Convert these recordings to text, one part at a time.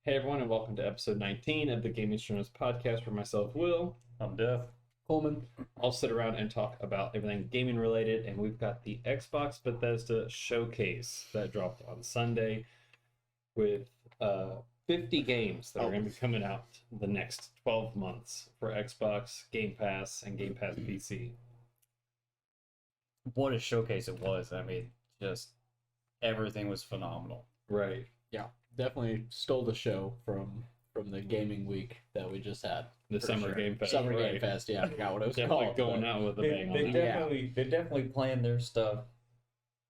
Hey everyone, and welcome to episode 19 of the Gaming Streamers podcast where myself, Will, I'm Deaf. Coleman. I'll sit around and talk about everything gaming related, and we've got the Xbox Bethesda showcase that dropped on Sunday with 50 games that are going to be coming out the next 12 months for Xbox, Game Pass, and Game Pass PC. What a showcase it was. I mean, just everything was phenomenal. Right. Yeah, definitely stole the show from the gaming week that we just had. The for Summer sure. Game Fest. Summer right. Game Fest, yeah, I forgot what it was Definitely called. going out with a bang on They that. definitely planned their stuff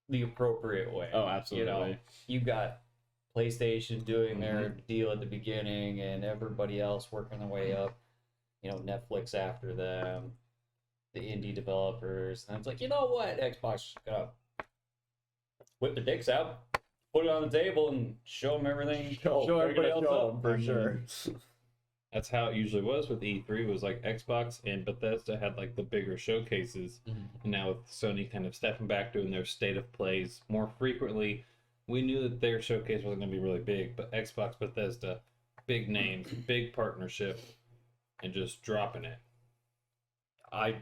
the appropriate way. Oh, absolutely. You got PlayStation doing their deal at the beginning, and everybody else working their way up. Netflix after them, the indie developers, and it's like, you know what, Xbox is gonna whip their dicks out, put it on the table, and show them everything. Show everybody else up for sure. That's how it usually was with E3. Was like Xbox and Bethesda had like the bigger showcases, and now with Sony kind of stepping back, doing their state of plays more frequently, we knew that their showcase wasn't going to be really big. But Xbox, Bethesda, big names, big partnership, and just dropping it. I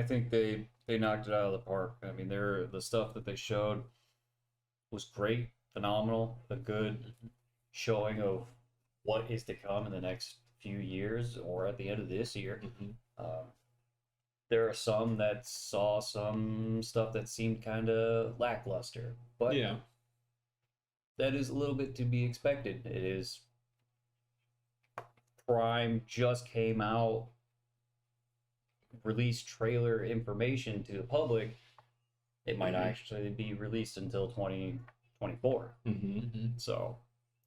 think they knocked it out of the park. I mean, the stuff that they showed was great, phenomenal, a good showing of what is to come in the next few years or at the end of this year. There are some that saw some stuff that seemed kind of lackluster, but Yeah. that is a little bit to be expected. It is Prime just came out, released trailer information to the public. It might not actually be released until 2024. So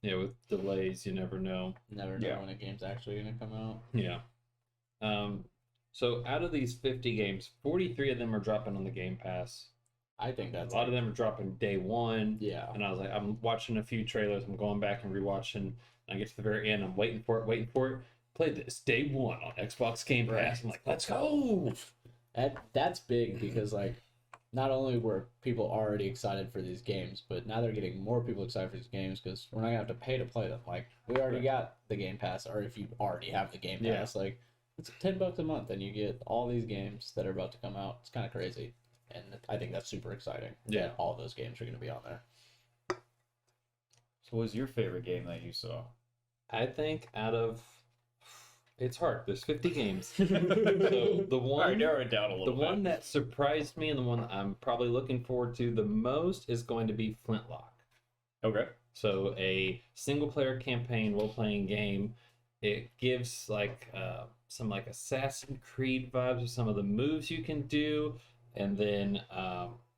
Yeah, with delays, you never know. Never know when a game's actually going to come out. Yeah. So out of these 50 games, 43 of them are dropping on the Game Pass. I think that's A lot of them are dropping day one. Yeah. And I was like, I'm watching a few trailers. I'm going back and rewatching. And I get to the very end. I'm waiting for it. Played this day one on Xbox Game Pass. Right. I'm like, let's go. That's big because, like, not only were people already excited for these games, but now they're getting more people excited for these games because we're not going to have to pay to play them. Like, we already got the Game Pass, or if you already have the Game Pass, like, it's $10 a month and you get all these games that are about to come out. It's kind of crazy. And I think that's super exciting. Yeah. All those games are going to be on there. So what was your favorite game that you saw? I think it's hard. There's 50 games. So the one, All right, narrow it down a little the bit. one that surprised me and the one that I'm probably looking forward to the most is going to be Flintlock. Okay. So a single player campaign role playing game. It gives some like Assassin's Creed vibes with some of the moves you can do, and then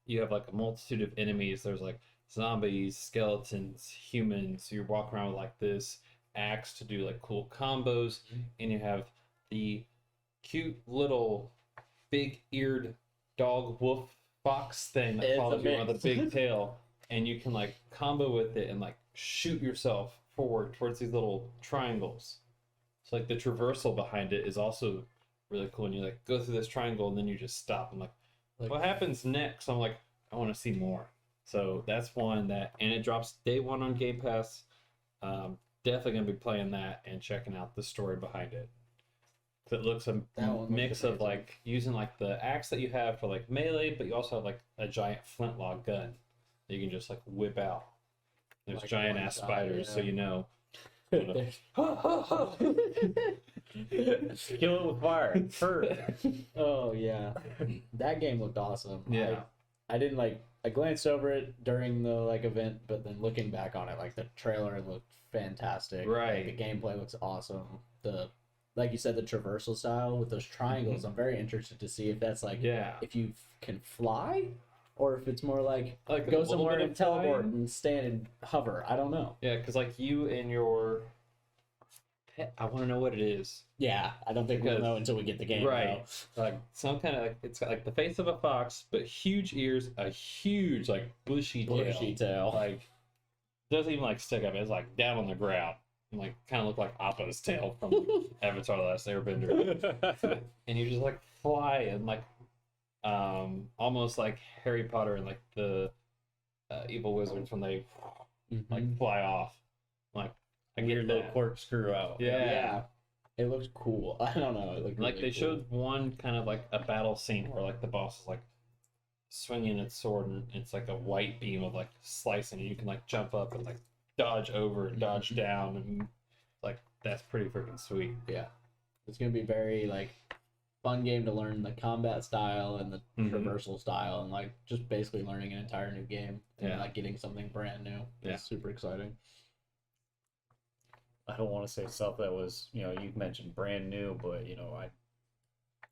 you have like a multitude of enemies. There's like zombies, skeletons, humans. You're walking around with like this axe to do like cool combos, and you have the cute little big-eared dog wolf fox thing that follows you on the big tail, and you can like combo with it and like shoot yourself forward towards these little triangles. So like the traversal behind it is also really cool, and you like go through this triangle and then you just stop. I'm like, what happens next? I'm like, I want to see more. So that's one that, and it drops day one on Game Pass. Definitely gonna be playing that and checking out the story behind it. So it looks a mix of like using like the axe that you have for like melee, but you also have like a giant flintlock gun that you can just like whip out. There's Like giant ass spiders, so you know. Kill it with fire. Oh yeah, that game looked awesome. Yeah. I didn't I glanced over it during the event, but then looking back on it, like the trailer looked fantastic. Right. Like, the gameplay looks awesome. Like you said, the traversal style with those triangles. I'm very interested to see if that's if you can fly, or if it's more like go somewhere and teleport and stand and hover. I don't know. Yeah, because like you and your pet, I want to know what it is. Yeah, I don't think we'll know until we get the game. Right. Like some kind of it's got like the face of a fox, but huge ears, a huge like bushy tail. Like doesn't even like stick up. It's like down on the ground. And, like kind of look like Appa's tail from Avatar: The Last Airbender. And you just like fly and like almost like Harry Potter and like the evil wizards when they like fly off. Like I get weird little that. corkscrew out. Yeah. It looks cool. I don't know. It looked Like really they cool. showed one kind of like a battle scene where like the boss is like swinging its sword and it's like a white beam of like slicing and you can like jump up and like dodge over and dodge down and like that's pretty freaking sweet. Yeah, it's gonna be very like fun game to learn the combat style and the traversal style and like just basically learning an entire new game and like getting something brand new. Yeah. It's super exciting. I don't want to say stuff that was, you mentioned brand new, but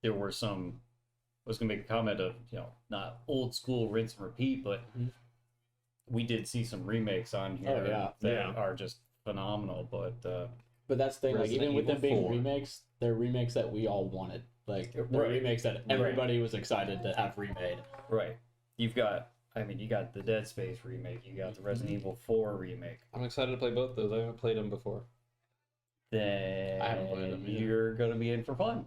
there were some. I was gonna make a comment of, not old school rinse and repeat, but we did see some remakes on here that are just phenomenal. But that's the thing, like Resident even with them Evil being 4. remakes, they're remakes that we all wanted. Like they're remakes that everybody was excited to have remade. right, you got the Dead Space remake, you got the Resident Evil 4 remake. I'm excited to play both those. I haven't played them before. Then I haven't played them either. you're gonna be in for fun.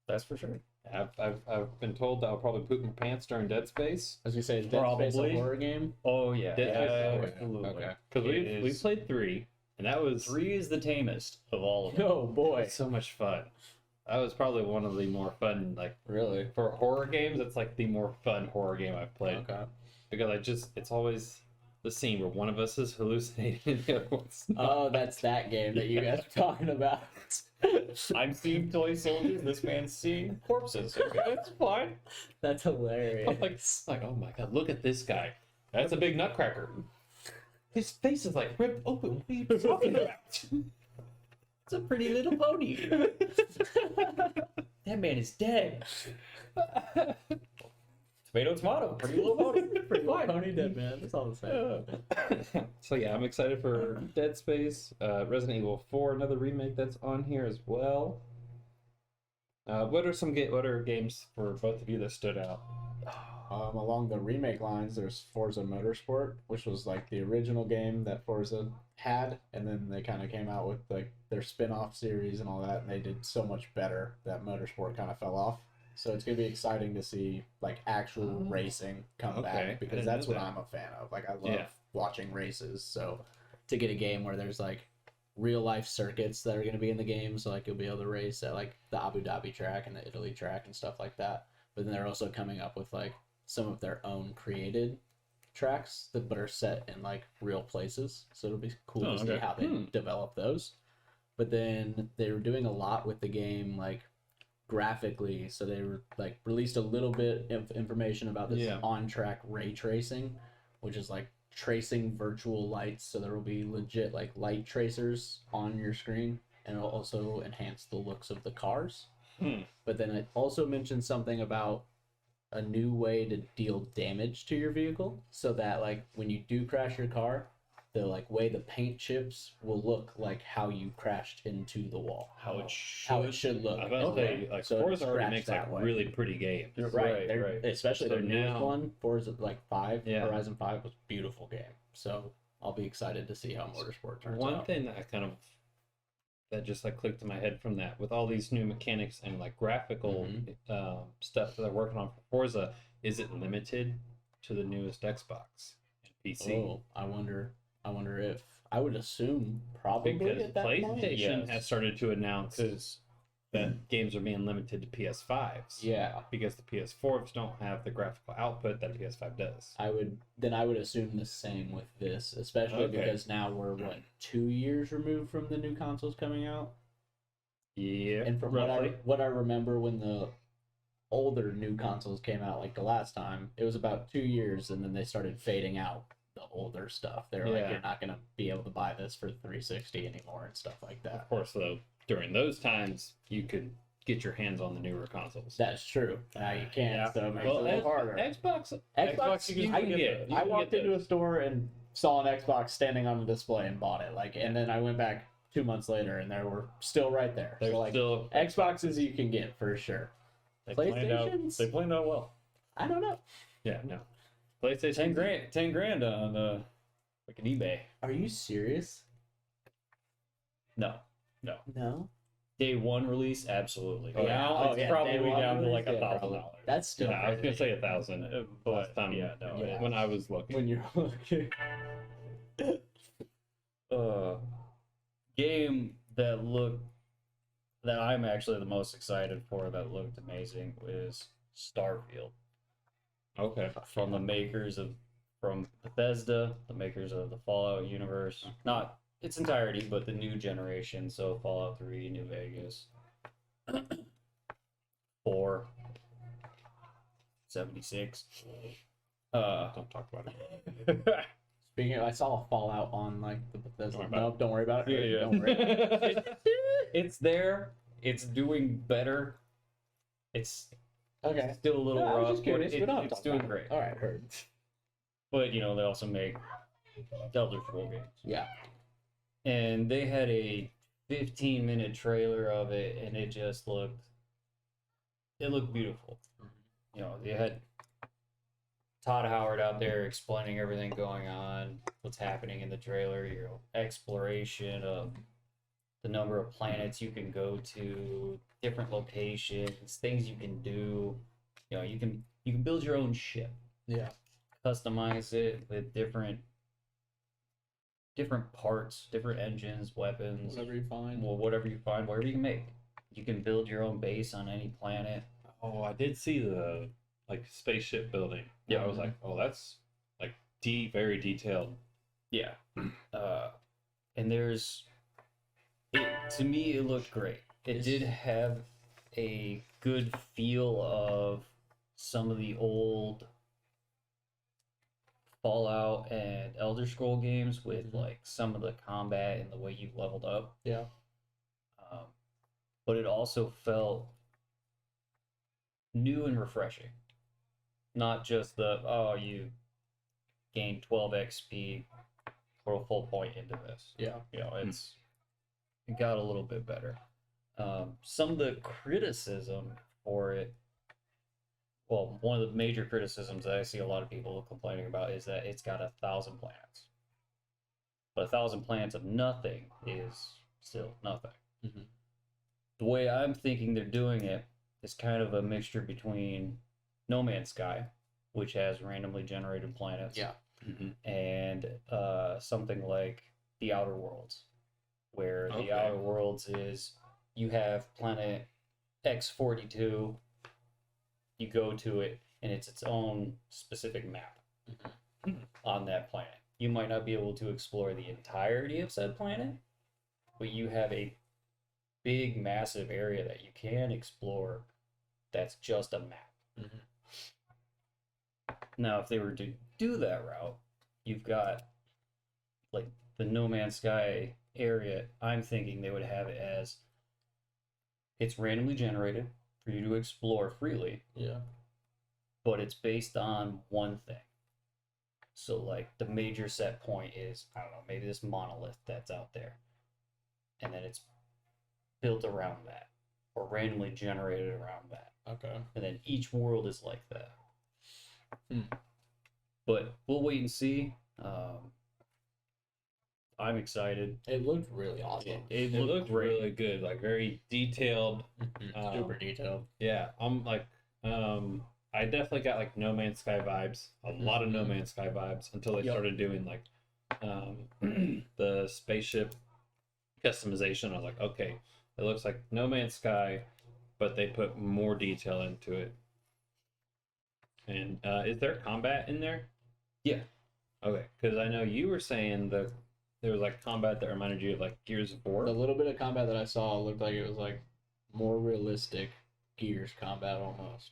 That's for sure. I've been told that I'll probably poop my pants during Dead Space. As you say, is Dead Space a Probably. horror game? Oh yeah, Dead Space. absolutely. Okay. Because It we is- played 3, and that was 3 is the tamest of all of them. Oh boy, so much fun. That was probably one of the more fun, like really? for horror games. It's like the more fun horror game I've played Okay. because it's always the scene where one of us is hallucinating and the other one's not. Oh, that's that game that you guys are talking about. I'm seeing toy soldiers. This man's seeing corpses. Okay, that's fine. That's hilarious. I'm like, oh my god, look at this guy. That's a big nutcracker. His face is like ripped open. What are you talking about? It's a pretty little pony. That man is dead. Tomato, tomato. Pretty little pony. Pretty fine. Pony dead man. That's all the same. So yeah, I'm excited for Dead Space, Resident Evil 4, another remake that's on here as well. What are games for both of you that stood out? Along the remake lines, there's Forza Motorsport, which was like the original game that Forza had, and then they kind of came out with like their spin-off series and all that, and they did so much better that Motorsport kind of fell off. So it's gonna be exciting to see like actual racing come Okay, I back because didn't that's know what that. I'm a fan of. Like I love watching races, so to get a game where there's like real life circuits that are gonna be in the game, so like you'll be able to race at like the Abu Dhabi track and the Italy track and stuff like that. But then they're also coming up with like some of their own created tracks that but are set in like real places. So it'll be cool to see how they develop those. But then they were doing a lot with the game like graphically, so they were like released a little bit of information about this on track ray tracing, which is like tracing virtual lights, so there will be legit like light tracers on your screen and it'll also enhance the looks of the cars. But then it also mentioned something about a new way to deal damage to your vehicle, so that like when you do crash your car, the like way the paint chips will look like how you crashed into the wall, How it should look. I was about to say, like So Forza already scratch makes that like way. really pretty games. Right, right. Especially So their newest now- one, Forza like 5, Yeah. Horizon 5 was a beautiful game. So I'll be excited to see how Motorsport turns One out. thing that just like clicked in my head from that, with all these new mechanics and like graphical stuff that they're working on for Forza, is it limited to the newest Xbox and PC? Oh, I wonder if I would assume probably Because at that point. PlayStation yes. has started to announce Because that games are being limited to PS5s. Yeah, Because the PS4s don't have the graphical output that PS5 does. I would assume the same with this, especially Okay. because now we're 2 years removed from the new consoles coming out. Yeah. And from what I remember when the older new consoles came out, like the last time, it was about 2 years, and then they started fading out the older stuff. They were like, Yeah. you're not gonna be able to buy this for 360 anymore and stuff like that. Of course, though, during those times, you could get your hands on the newer consoles. That's true. Now you can't, Yeah. so it makes Well, it a little harder. Xbox, Xbox, you I can get. I walked into a store and saw an Xbox standing on the display and bought it. Like, and then I went back 2 months later, and they were still right there. They're So like, still. Xboxes you can get for sure. they planned out well. I don't know. Yeah, no. PlayStation. 10 grand on like an eBay. Are you serious? No. No. Day one release, absolutely. Oh, yeah. Now it's probably day one down to release, like yeah, probably. $1,000. That's still. Yeah, I was gonna crazy. say 1,000. But Last time, yeah, no. Yeah. when I was looking. When you're looking. game that I'm actually the most excited for that looked amazing is Starfield. Okay. From the makers of from Bethesda, the makers of the Fallout universe. Not its entirety, but the new generation, so Fallout 3, New Vegas, 4, 76. Don't talk about it. Speaking of, I saw a Fallout on like the Bethesda. Don't worry about No, don't worry about it. Yeah. Don't worry. It's there. It's doing better. It's Okay. still a little No, I was rough, just curious. but We don't have to it's talk doing about it. great. All right, heard. But you know, they also make Elder Scrolls games. Yeah. And they had a 15-minute trailer of it, and it looked beautiful. You know, they had Todd Howard out there explaining everything going on, what's happening in the trailer, you know, exploration of the number of planets you can go to, different locations, things you can do. You know, you can build your own ship, Yeah. customize it with different parts, different engines, weapons, Whatever you find. well, whatever you find, whatever you can make. You can build your own base on any planet. Oh, I did see the like spaceship building. Yeah. I was like, oh, that's like very detailed. Yeah. And to me, it looked great. It did have a good feel of some of the old Fallout and Elder Scroll games with like some of the combat and the way you leveled up. Yeah. But it also felt new and refreshing. Not just you gained 12 XP, put a full point into this. Yeah. You know, it got a little bit better. Some of the criticism for it, well, one of the major criticisms that I see a lot of people complaining about is that it's got 1,000 planets. But 1,000 planets of nothing is still nothing. Mm-hmm. The way I'm thinking they're doing it is kind of a mixture between No Man's Sky, which has randomly generated planets, Yeah. and something like The Outer Worlds, where Okay. The Outer Worlds is you have planet X42, you go to it, and it's its own specific map on that planet. You might not be able to explore the entirety of said planet, but you have a big, massive area that you can explore that's just a map. Now, if they were to do that route, you've got like the No Man's Sky area. I'm thinking they would have it as it's randomly generated for you to explore freely, Yeah. but it's based on one thing. So, like, the major set point is, I don't know, maybe this monolith that's out there. And then it's built around that, or randomly generated around that. Okay. And then each world is like that. Hmm. But we'll wait and see. I'm excited. It looked really awesome. It It looked looked great. really good, like very detailed. Super detailed. Yeah, I'm like, I definitely got like No Man's Sky vibes, a lot of No Man's Sky vibes until they Yep. started doing like the spaceship customization. I was like, okay, it looks like No Man's Sky, but they put more detail into it. And is there combat in there? Yeah. Okay, because I know you were saying that there was like combat that reminded you of like Gears of War. The little bit of combat that I saw looked like it was like more realistic Gears combat almost.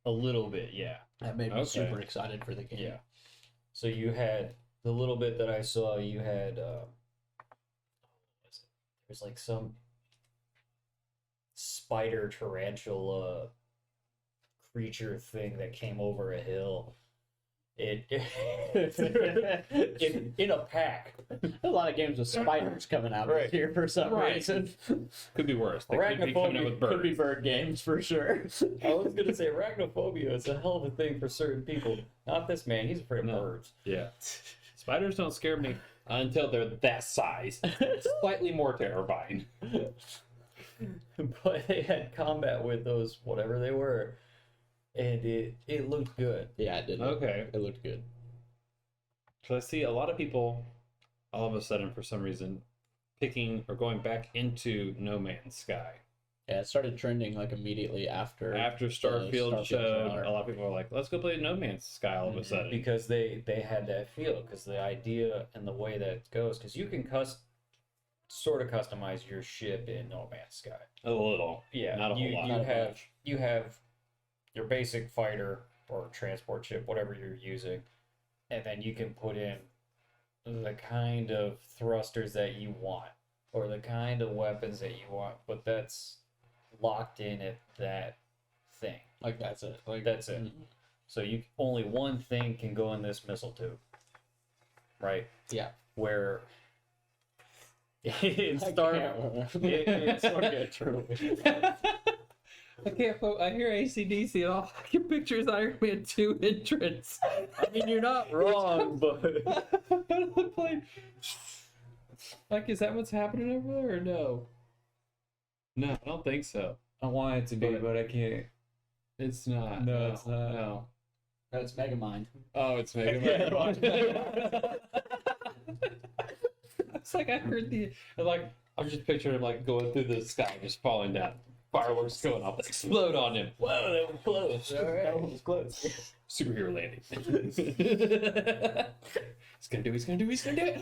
A little bit, yeah. That made me Okay. super excited for the game. Yeah. So you had the little bit that I saw, you had there's like some spider tarantula creature thing that came over a hill. In a pack. A lot of games with spiders coming out Right. this year for some Right. reason. Could be worse. They could be coming out with Could be birds. bird games for sure. I was gonna say arachnophobia is a hell of a thing for certain people. Not this man, he's afraid of No. birds. Yeah. Spiders don't scare me until they're that size. Slightly more terrifying. But they had combat with those, whatever they were. And it looked good. Yeah, it did. Okay. It looked good. So I see a lot of people all of a sudden, for some reason, picking or going back into No Man's Sky. Yeah, it started trending like immediately after Starfield showed, trailer. a lot of people were like, "Let's go play No Man's Sky." All of a sudden, Because they had that feel, because the idea and the way that it goes, because you can sort of customize your ship in No Man's Sky. a little, Yeah, not a whole lot. Not a bunch. you have your basic fighter or transport ship, whatever you're using, and then you can put in the kind of thrusters that you want or the kind of weapons that you want, but that's locked in at that thing. Like that's it. Like That's it. So you only one thing can go in this missile tube, right? Yeah. Where in I Star, can't remember. it's okay, true. I can't. I hear ACDC and all I can picture is Iron Man 2 entrance. I mean, you're not wrong, but Like, is that what's happening over there or no? No, I don't think so. I want it to be, But- but I can't. It's not. No, it's not. No. No, it's Megamind. Oh, it's Mega Man. It's like I heard I'm just picturing him like going through the sky, just falling down. Fireworks going off, explode on him. Whoa, that was close. That was close. Superhero landing. He's gonna do it.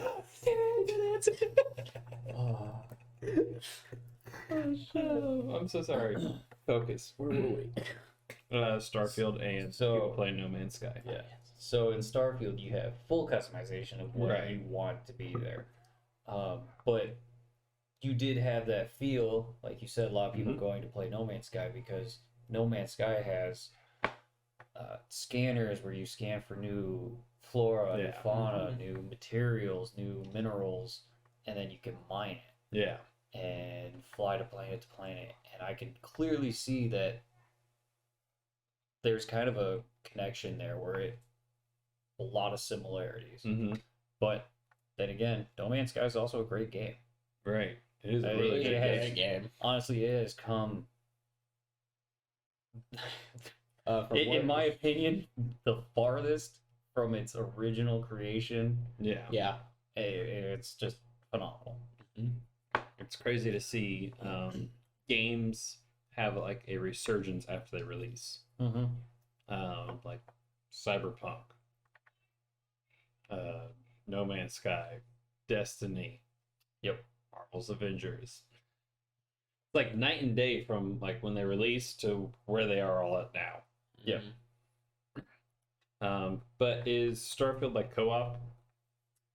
Oh, I'm so sorry. Focus. Where were we? Starfield and So- people playing No Man's Sky. Yeah. So in Starfield, you have full customization of what Right. you want to be there. But you did have that feel, like you said, a lot of people Mhm. going to play No Man's Sky because No Man's Sky has scanners where you scan for new flora, new Yeah. fauna, new materials, new minerals, and then you can mine it Yeah. and fly to planet. And I can clearly see that there's kind of a connection there where a lot of similarities. Mm-hmm. But then again, No Man's Sky is also a great game. Right. It is a It really good has- game. game. Honestly, it has come, From in my opinion, the farthest from its original creation. Yeah. yeah. It's just phenomenal. It's crazy to see games have like a resurgence after they release. Mm-hmm. Like Cyberpunk, No Man's Sky, Destiny. Yep. Marvel's Avengers. It's like night and day from like when they released to where they are all at now. Yep. But is Starfield like co-op?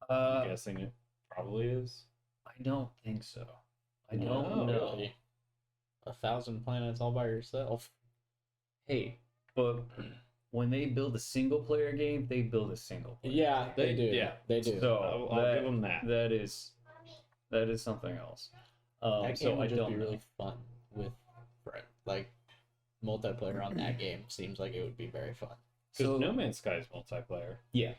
I'm Uh, guessing it probably is. I don't think so. I No, don't know. Really. 1,000 planets all by yourself. Hey, but when they build a single player game, they build a single player. Yeah, they do. Yeah. They do. So I'll give them that. That is something else. that game So I would just don't be know. really fun with like multiplayer on that game. Seems like it would be very fun. Because So No Man's Sky is multiplayer. yeah,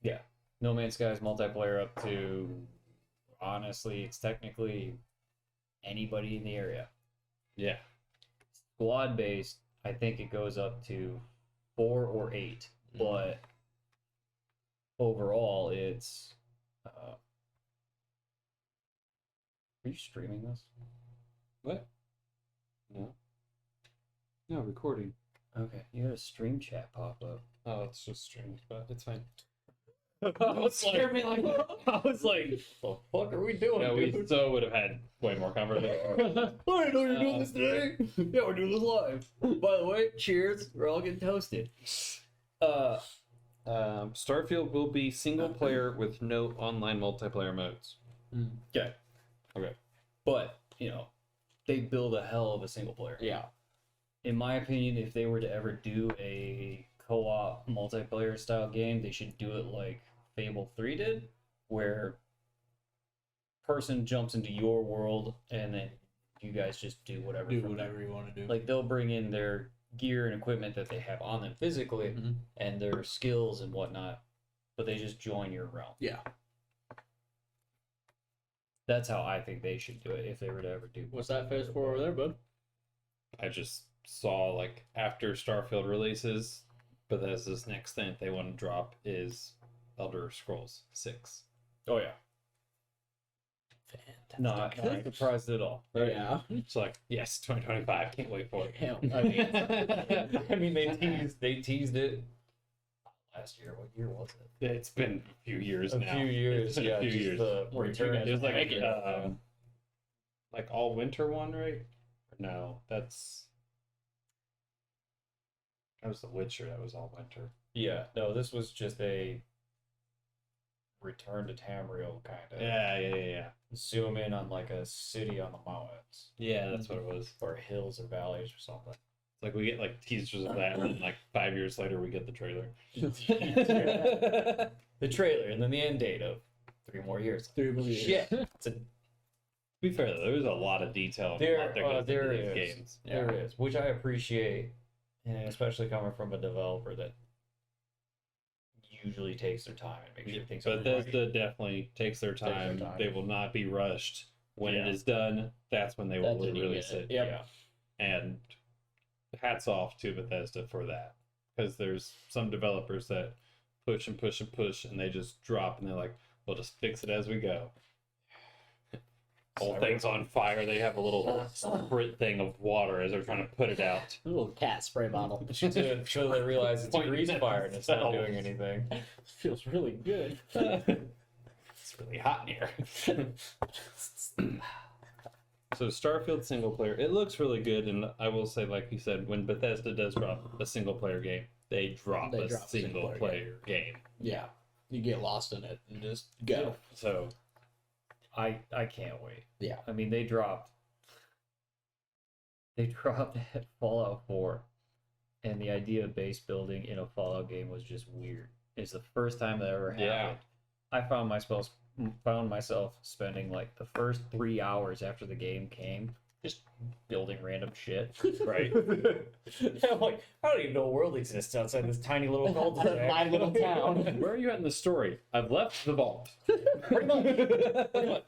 Yeah. No Man's Sky is multiplayer up to, honestly, it's technically anybody in the area. Yeah. Squad based, I think it goes up to 4 or 8, but overall, it's. Are you streaming this? What? No. No, recording. Okay, you had a stream chat pop up. Oh, it's just streamed, but it's fine. Don't scare me like that. I was like, what the fuck are we doing, Yeah, we dude? so would have had way more conversation. I didn't know you were doing this today. Yeah, we're doing this live. By the way, cheers. We're all getting toasted. Starfield will be single player with no online multiplayer modes. Okay. Okay. But, they build a hell of a single player. Yeah. In my opinion, if they were to ever do a co-op multiplayer style game, they should do it like Fable 3 did, where person jumps into your world and then you guys just do whatever. Do from there. whatever you want to do. Like they'll bring in their gear and equipment that they have on them physically Mhm. and their skills and whatnot, but they just join your realm. Yeah. That's how I think they should do it if they were to ever do. What's that phase for over there, bud? I just saw like after Starfield releases, Bethesda's next thing they want to drop is Elder Scrolls 6. Oh yeah. Fantastic. not surprised at all. Yeah. It's like, yes, 2025. Can't wait for it. Hell, I mean, they teased it last year. What year was it? It's been a few years A now. few years. It's been Yeah, a few just years. the Where you return. guys There's make like all winter one, right? No, that was The Witcher. That was all winter. Yeah, no, this was just a return to Tamriel kind of. Yeah. Zoom in on like a city on the mountains Yeah, that's what it was. or hills or valleys or something. It's like we get like teasers of that, and then like 5 years later we get the trailer. The trailer and then the end date of 3 more years. 3 more years. Shit. It's a, To be fair, though, there's a lot of detail and a There- lot that goes there into these is. games. There is, which I appreciate, and especially coming from a developer that usually takes their time and makes sure things are right. Bethesda definitely takes their their time. time. They will not be rushed. When it Yeah. is done, that's when they will That's when you release get it. it. Yep. Yeah. And hats off to Bethesda for that. Because there's some developers that push and push and push, and they just drop, and they're like, we'll just fix it as we go. Whole thing's on fire. They have a little sprit thing of water as they're trying to put it out. A little cat spray bottle. So they realize it's a Pointing grease at fire and it's not themselves. doing anything. Feels really good. It's really hot in here. So Starfield single player, it looks really good, and I will say, like you said, when Bethesda does drop a single player game, they drop a single player game. Yeah. You get lost in it and just go. So I can't wait. Yeah. I mean, they dropped that Fallout 4, and the idea of base building in a Fallout game was just weird. It's the first time that ever happened. Yeah. I found myself spending like the first 3 hours after the game came just building random shit. right. I'm like, I don't even know a world exists outside this tiny little cul-de-sac. My little town. Where are you at in the story? I've left the vault. Pretty much.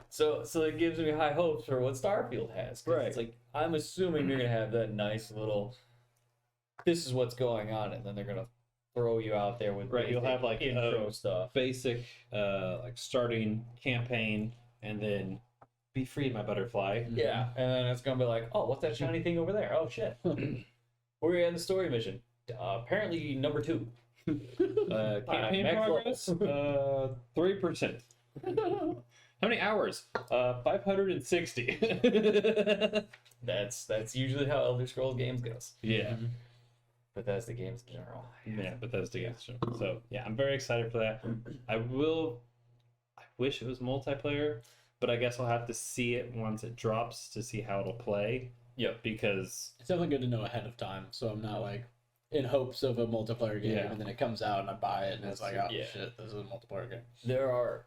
So it gives me high hopes for what Starfield has. 'Cause Right. It's like, I'm assuming you're gonna have that nice little, this is what's going on, and then they're gonna throw you out there with Right, you'll basic have, like, intro stuff. Basic, like starting campaign, and then be free, my butterfly. Yeah, and then it's gonna be like, oh, what's that shiny thing over there? Oh shit. Where are you in the story mission? Apparently number 2. Campaign Max progress, 3%. How many hours? 560. That's usually how Elder Scrolls games goes. Yeah. Bethesda games in general. Yeah, Bethesda games. So yeah, I'm very excited for that. I wish it was multiplayer, but I guess I'll have to see it once it drops to see how it'll play. Yep. Because It's definitely good to know ahead of time, so I'm not like in hopes of a multiplayer game, Yeah. and then it comes out and I buy it, and it's like, oh Yeah. shit, this is a multiplayer game. There are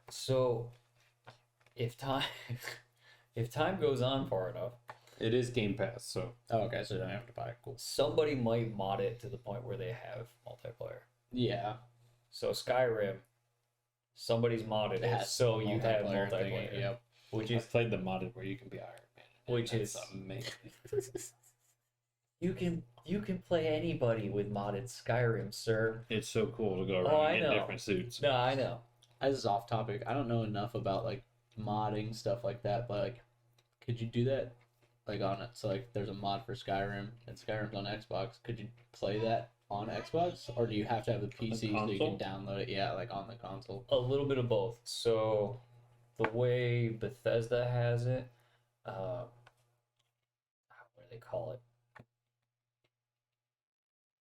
if time goes on far enough, it is Game Pass, so Oh, okay, so then I have to buy it. Cool. somebody might mod it to the point where they have multiplayer. Yeah, So Skyrim, somebody's modded it it, has so you have multiplayer multiplayer. thingy, Yep. Which I've is played the modded where you can be Iron Man. and Which that's is- amazing. you can play anybody with modded Skyrim, sir. It's so cool to go around Oh, I and get know. different suits. No, I know. This is off topic. I don't know enough about like modding stuff like that, but like, could you do that like on it? So like, there's a mod for Skyrim, and Skyrim's on Xbox. Could you play that on Xbox, or do you have to have the PC so you can console? download it? Yeah, like on the console. A little bit of both. So the way Bethesda has it, what do they call it?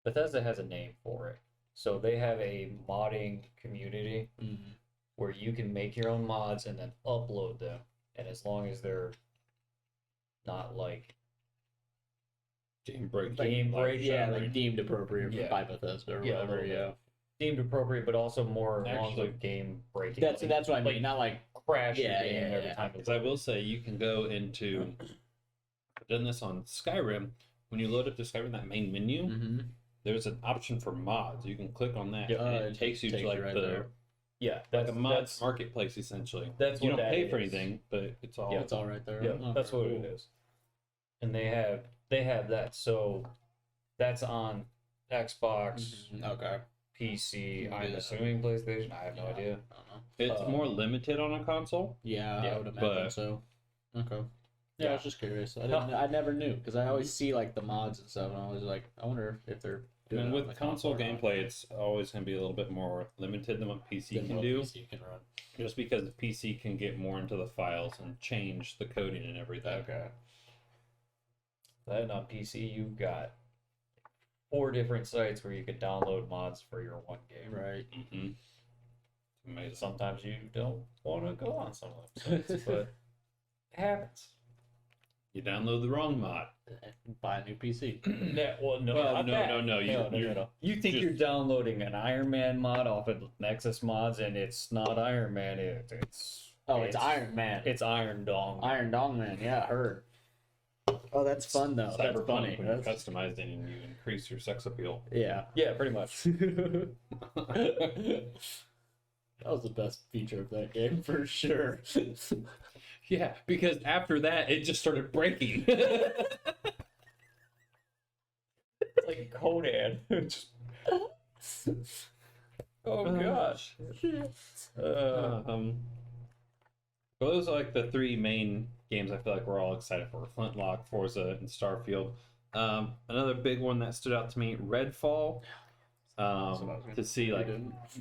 Bethesda has a name for it. So they have a modding community Mm-hmm. where you can make your own mods and then upload them. And as long as they're not like Game break. Game break, Yeah, shattering. like deemed appropriate Yeah. by Bethesda or Yeah, a whatever. little bit. Yeah, deemed appropriate, but also more along Actually, with game breaking. that's like, what I mean. like Not like crash your Yeah, game yeah, every yeah. time. Because I will say you can go into. I've done this on Skyrim. When you load up to Skyrim, that main menu, mm-hmm. there's an option for mods. You can click on that, Yep. and it takes you to like right the there. Yeah, like a mods marketplace essentially. that's You what don't that pay for is. anything, but it's all. Yeah. It's all right there. Yeah, Okay, that's what cool. it is. And they have that, so that's on Xbox, Okay. PC. I'm Yeah. assuming PlayStation. I have no idea. I don't know. It's more limited on a console. Yeah, Yeah, I would imagine but- so. Okay. Yeah, I Yeah. was just curious. I never knew because I always see like the mods and stuff, and I was like, I wonder if they're doing And it on with the console or not. gameplay, it's always going to be a little bit more limited than what PC Than can what do. PC can run. Just because the PC can get more into the files and change the coding and everything. Okay. Then on PC, you've got 4 different sites where you can download mods for your one game. Right. Mm-hmm. Amazing. Sometimes you don't want to go on some of them sites, but it happens. You download the wrong mod. Buy a new PC. Well, no, Well, not no, that. no, no, you- You think just- you're downloading an Iron Man mod off of Nexus Mods, and it's not Iron Man. It's It's Iron Man. It's Iron Dong. Iron Dong Man. Yeah, I heard. Oh, that's fun though. That's Cyberpunk, funny. when you That's- customize it and you increase your sex appeal. Yeah. Yeah, pretty much. That was the best feature of that game for sure. Yeah, because after that, it just started breaking. It's like Conan. Just- oh gosh. Well, those are like the 3 main games I feel like we're all excited for: Flintlock, Forza, and Starfield. Another big one that stood out to me: Redfall. To see like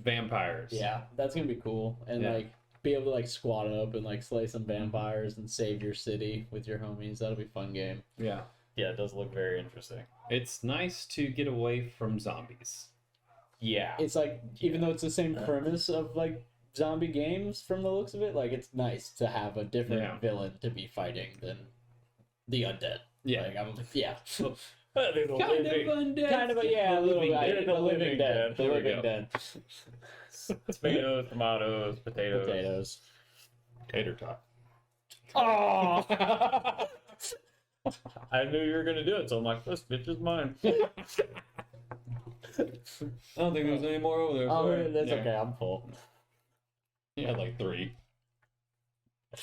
vampires. Yeah, that's gonna be cool, and Yeah. like be able to like squat up and like slay some vampires and save your city with your homies. That'll be a fun game. Yeah. Yeah, it does look very interesting. It's nice to get away from zombies. Yeah. It's like even though it's the same premise of like zombie games from the looks of it, like it's nice to have a different Yeah. villain to be fighting than the undead. Yeah. Like, yeah. They're the living- undead. Kind of, yeah, a little bit. Dead. The living dead. The There we living go. dead. Tomatoes, tomatoes, potatoes. Potatoes. Tater tot. Oh! I knew you were gonna do it, so I'm like, this bitch is mine. I don't think there's any more over there. Oh, sorry. that's Yeah. okay. I'm full. Yeah, like 3.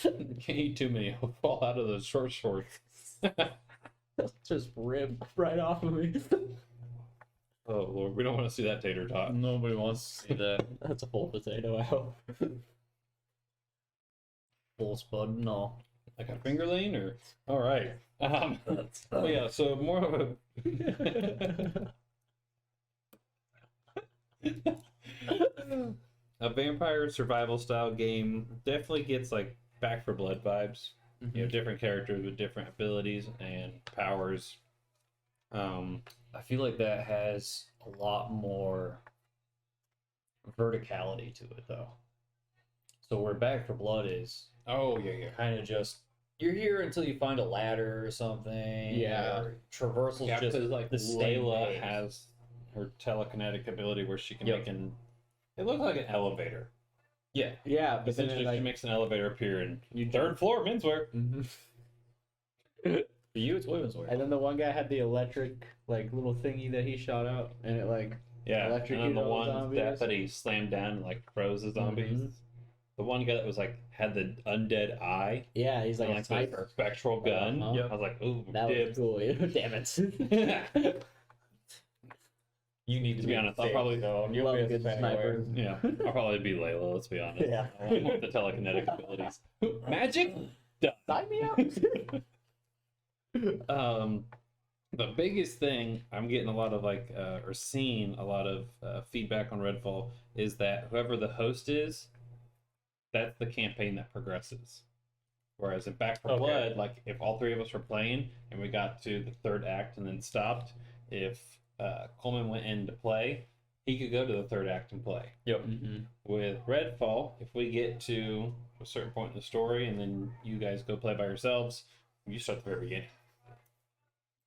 Can't eat too many. I'll fall out of those short shorts. Just ripped right off of me. Oh Lord, we don't want to see that tater tot. Nobody wants to see that. That's a full potato. I hope. Full spud and all. Like a finger lane, or all right. Oh yeah, so more of a vampire survival style game. Definitely gets like Back for Blood vibes. You have different characters with different abilities and powers. I feel like that has a lot more verticality to it, though. So where Back for Blood is Oh yeah. kind of just you're here until you find a ladder or something. Yeah. Or traversal's Yeah, just because like the same Layla way. has her telekinetic ability where she can Yep. make an. It looks like an elevator. Yeah. Yeah, but then Essentially, it, like, she makes an elevator appear in You third floor menswear. Mhm. For you, it's women's wear. And then the one guy had the electric like little thingy that he shot out, and it like Yeah, Electrocute and then the all one zombies. death that he slammed down and like froze the zombies. Mhm. The one guy that was like had the undead eye, yeah, he's like and a like sniper. the spectral gun. Uh-huh. Yep. I was like, ooh, That was dibs. cool. Damn it. You need To be honest, I'll probably You'll Love be a a good fan sniper. aware. yeah, I'll probably be Layla. Let's be honest. Yeah. I want the telekinetic abilities. Magic. Sign me out. The biggest thing I'm getting a lot of like, or seeing a lot of feedback on Redfall is that whoever the host is, that's the campaign that progresses. Whereas in Back for Okay. Blood, like if all 3 of us were playing and we got to the 3rd act and then stopped, if Coleman went in to play, he could go to the 3rd act and play. Yep. Mhm. With Redfall, if we get to a certain point in the story and then you guys go play by yourselves, you start at the very beginning.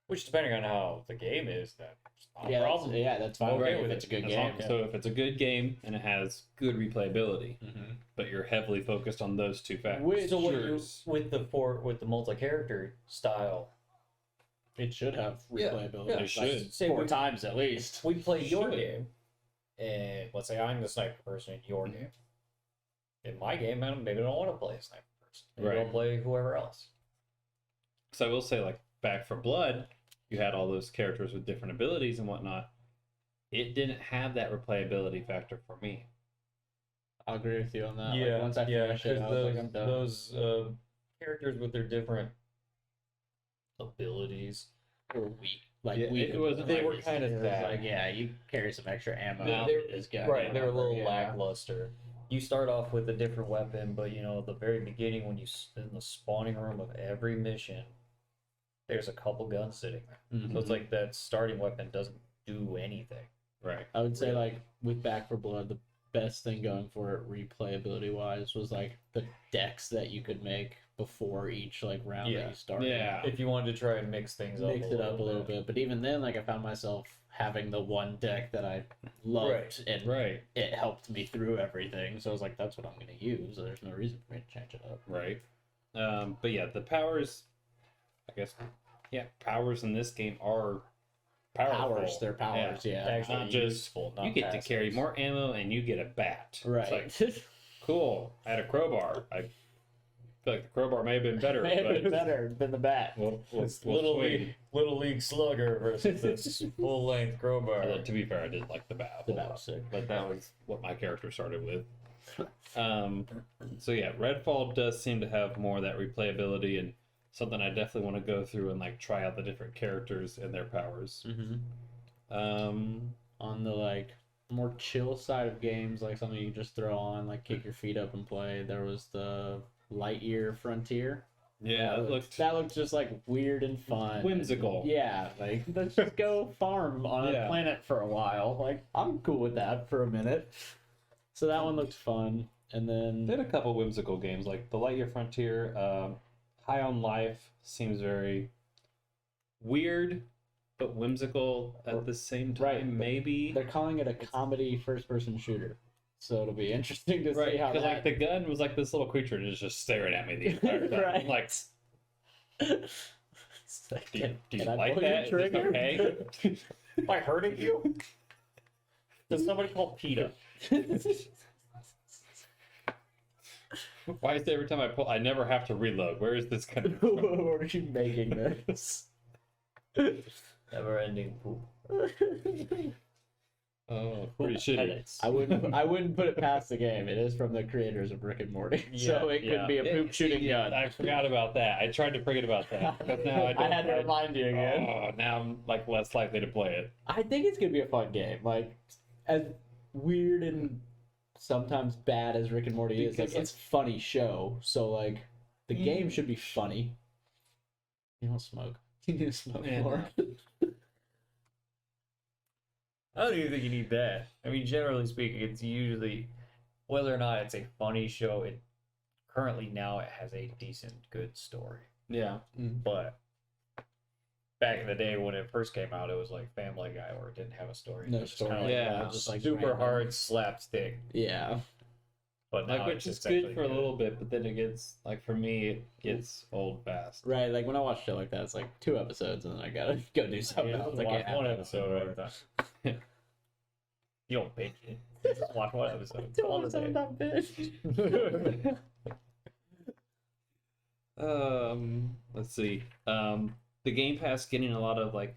Which, depending on how the game is, that's not Yeah, a problem. that's fine. Okay if with it's a it, good As game. long- So if it's a good game and it has good replayability, Mhm. but you're heavily focused on those 2 factors. Which- So what you with the multi-character style, It should have Yeah, replayability. yeah, like, it should. Say 4 we- times at least. we play your Should. game, and let's say I'm the sniper person in your game. In my game, man, maybe I don't want to play a sniper person. Maybe Right. I'll play whoever else. So I will say, like Back for Blood, you had all those characters with different abilities and whatnot. it didn't have that replayability factor for me. I'll agree with you on that. Yeah, Like, once I yeah, finished it, I was like, I'm done. those characters with their different abilities, They were weak. Like Yeah, weak. it wasn't they like- were kind of It was sad. like, yeah, you carry some extra ammo. No. for this guy. Right, they were a little Yeah. lackluster. You start off with a different weapon, but you know, at the very beginning, when you in the spawning room of every mission, there's a couple guns sitting there. Mhm. So it's like that starting weapon doesn't do anything. Right. I would say like with Back for Blood, the best thing going for it replayability wise was like the decks that you could make before each like round Yeah. that you started. Yeah. If you wanted to try and mix things up, Mixed it up a little bit, but even then, like I found myself having the one deck that I loved, Right, and Right. it helped me through everything. So I was like, that's what I'm going to use. So there's no reason for me to change it up. Right. But yeah, the powers, I guess, powers in this game are powerful. Powers, they're powers, yeah. Actually Not just- useful. Not You get to carry passive. more ammo and you get a bat. Right. It's like, cool. I had a crowbar. I feel like the crowbar may have been better. May have but been better than the bat. We'll It's swing. little league slugger versus this full length crowbar. Although, to be fair, I did like the bat. a The whole bat lot. was sick. But that was what my character started with. So yeah, Redfall does seem to have more of that replayability and something I definitely want to go through and like try out the different characters and their powers. On the like more chill side of games, like something you just throw on, like kick your feet up and play, there was the Lightyear Frontier. Yeah, it looked that looked just like weird and fun. whimsical. Yeah, like let's just go farm on Yeah. a planet for a while. Like I'm cool with that for a minute. So that one looked fun, and then They had a couple whimsical games like the Lightyear Frontier. High on Life seems very weird but whimsical at the same time. Right, but Maybe they're calling it a comedy first-person shooter. So it'll be interesting to see right how because that. like the gun was like this little creature and it's just staring at me the entire time. Right. I'm like, It's like, do you can I like pull your that? Is this trigger? okay? Am I hurting you? Does somebody call PETA? Why is it every time I pull, I never have to reload? Where is this coming from? What are you making this? Never ending poop. Oh, pretty shitty. Edits. I wouldn't put it past the game. It is from the creators of Rick and Morty, so Yeah, it could yeah. be a poop shooting Yeah, gun. I forgot about that. I tried to forget about that, but now I don't. had to remind you again. Oh, now I'm like less likely to play it. I think it's gonna be a fun game. Like as weird and sometimes bad as Rick and Morty is, like Because, it's a funny show. So like the game should be funny. You don't smoke. You need to smoke Yeah. more. I don't even think you need that. I mean, generally speaking, it's usually whether or not it's a funny show. It currently now it has a decent, good story. Yeah. But back in the day when it first came out, it was like Family Guy, where it didn't have a story. No It was just story. kinda Yeah, like just like super random. hard slapstick. Yeah. But Like, now which is it's good actually for a little bit, but then it gets like for me, it gets old fast. Right. Like when I watch shit like that, it's like 2 episodes and then I gotta go do something Yeah, else. I watch can't have one that episode at a time. You don't binge it. Just watch one episode. It's all the same. Not bitch. Let's see. The Game Pass getting a lot of like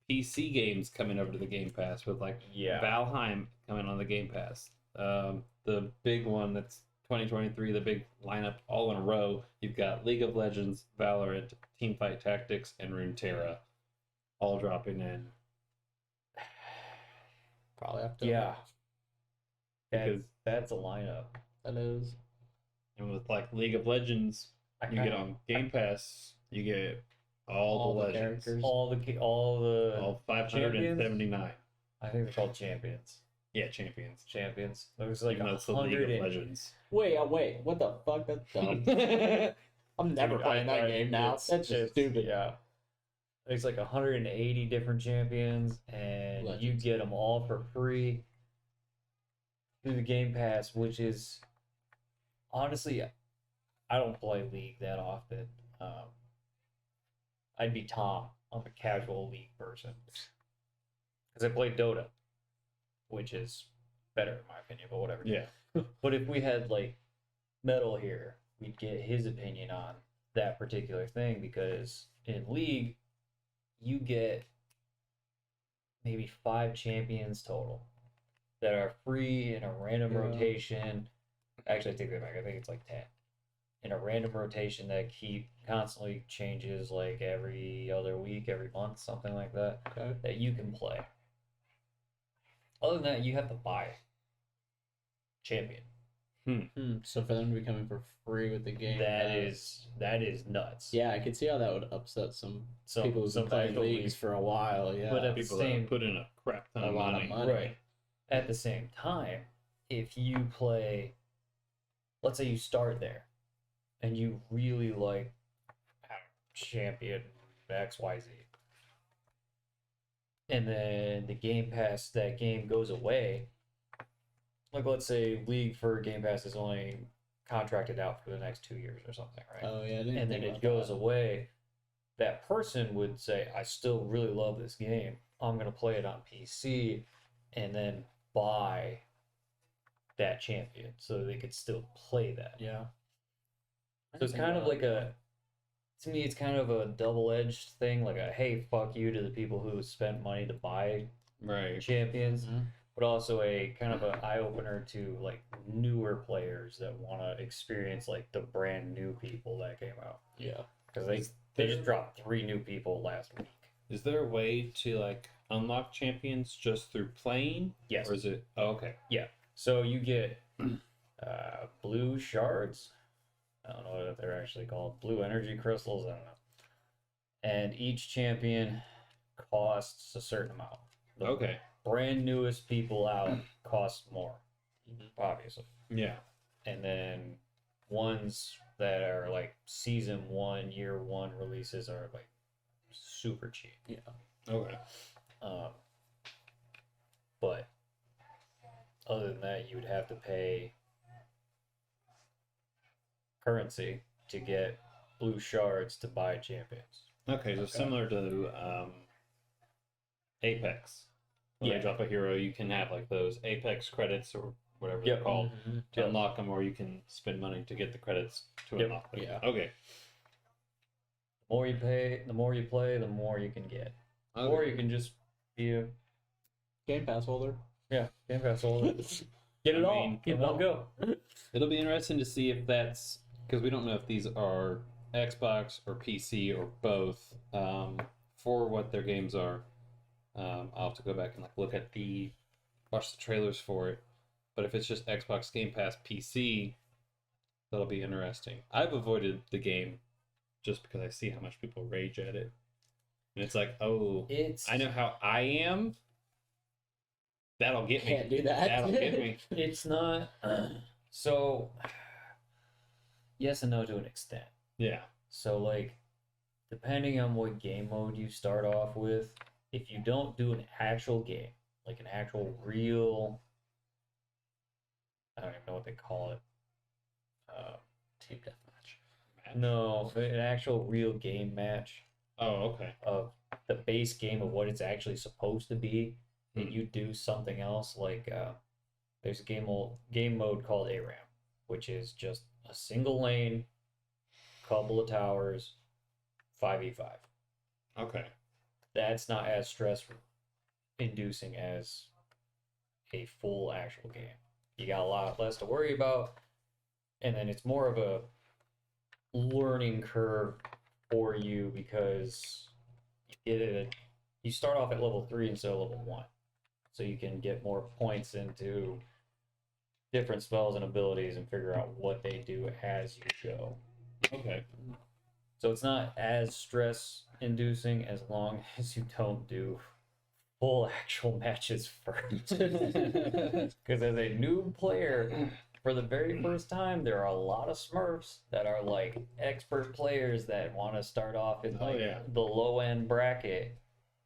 PC games coming over to the Game Pass with like Yeah. Valheim coming on the Game Pass. The big one that's 2023, the big lineup all in a row. You've got League of Legends, Valorant, Teamfight Tactics, and Runeterra all dropping in. Probably have to. Yeah. Because- That's a lineup. That is. And with like League of Legends, I you get on Game Pass, you get all the legends. characters. all the All 579. I think they're called champions. Yeah, champions. Champions. There's like Even though it's the League 100 of and Legends. Wait, what the fuck? That's dumb. I'm never Dude, playing that I- game now. it's- That's just it's- stupid. Yeah. There's like 180 different champions, and you Legends. get them all for free through the Game Pass, which is honestly, I don't play League that often. I'd be Tom. I'm a casual League person because I play Dota, which is better in my opinion, but whatever. Yeah. But if we had like Metal here, we'd get his opinion on that particular thing because in League, you get maybe 5 champions total that are free in a random Yeah. rotation. Actually, I take that back. I think it's like 10 in a random rotation that constantly changes, like every other week, every month, something like that. Okay. That you can play. Other than that, you have to buy champion. So for them to be coming for free with the game, That is nuts. Yeah, I could see how that would upset some Some- people who've some been playing actual leagues leagues. for a while. Yeah, But at the People that same have put in a crap ton a of lot money. of money. Right. At the same time, if you play, let's say you start there, and you really like champion XYZ, and then the Game Pass, that game goes away. Like, let's say League for Game Pass is only contracted out for the next 2 years or something, right? Oh yeah, I didn't And think then about it goes that. away. That person would say, I still really love this game. I'm going to play it on PC and then buy that champion so they could still play that. Yeah. So it's kind of like to me, it's kind of a double-edged thing, like a, hey, fuck you to the people who spent money to buy Right. champions, Mhm. but also a kind of an eye-opener to like newer players that want to experience like the brand new people that came out. Yeah. Because they just dropped 3 new people last week. Is there a way to like unlock champions just through playing? Yes. Or is it? Oh, okay. So you get blue shards. I don't know what they're actually called. Blue energy crystals. I don't know. And each champion costs a certain amount. The Okay. brand newest people out cost more, obviously. Yeah. And then ones that are like season 1, year 1 releases are like super cheap. Yeah. Okay. But other than that, you would have to pay currency to get blue shards to buy champions. Okay. So similar to Apex. When Yeah. they drop a hero, you can have like those Apex credits or whatever Yep. they're called to Yep. unlock them, or you can spend money to get the credits to Yep. unlock them. Yeah. Okay. The more you pay, the more you play, the more you can get. Or you can just be a Game Pass holder. Game Pass holder. Get it I all mean, in one go. It'll be interesting to see if that's because we don't know if these are Xbox or PC or both for what their games are. I'll have to go back and like look at watch the trailers for it. But if it's just Xbox Game Pass PC, that'll be interesting. I've avoided the game just because I see how much people rage at it, and it's like, oh, I know how I am. That'll get me. Can't do that. That'll get me. It's not so yes and no to an extent. Yeah. So like depending on what game mode you start off with, if you don't do an actual game, like an actual real I don't even know what they call it. Team deathmatch. No, an actual real game match Oh, okay. of the base game of what it's actually supposed to be, and Hmm. you do something else like there's a game mode called ARAM, which is just a single lane, couple of towers, 5v5. Okay. That's not as stress inducing as a full actual game. You got a lot less to worry about, and then it's more of a learning curve for you because you start off at level 3 instead of level 1, so you can get more points into different spells and abilities and figure out what they do as you go. Okay. So it's not as stress inducing as long as you don't do full actual matches first. Because as a new player, for the very first time, there are a lot of Smurfs that are like expert players that want to start off in like the low end bracket.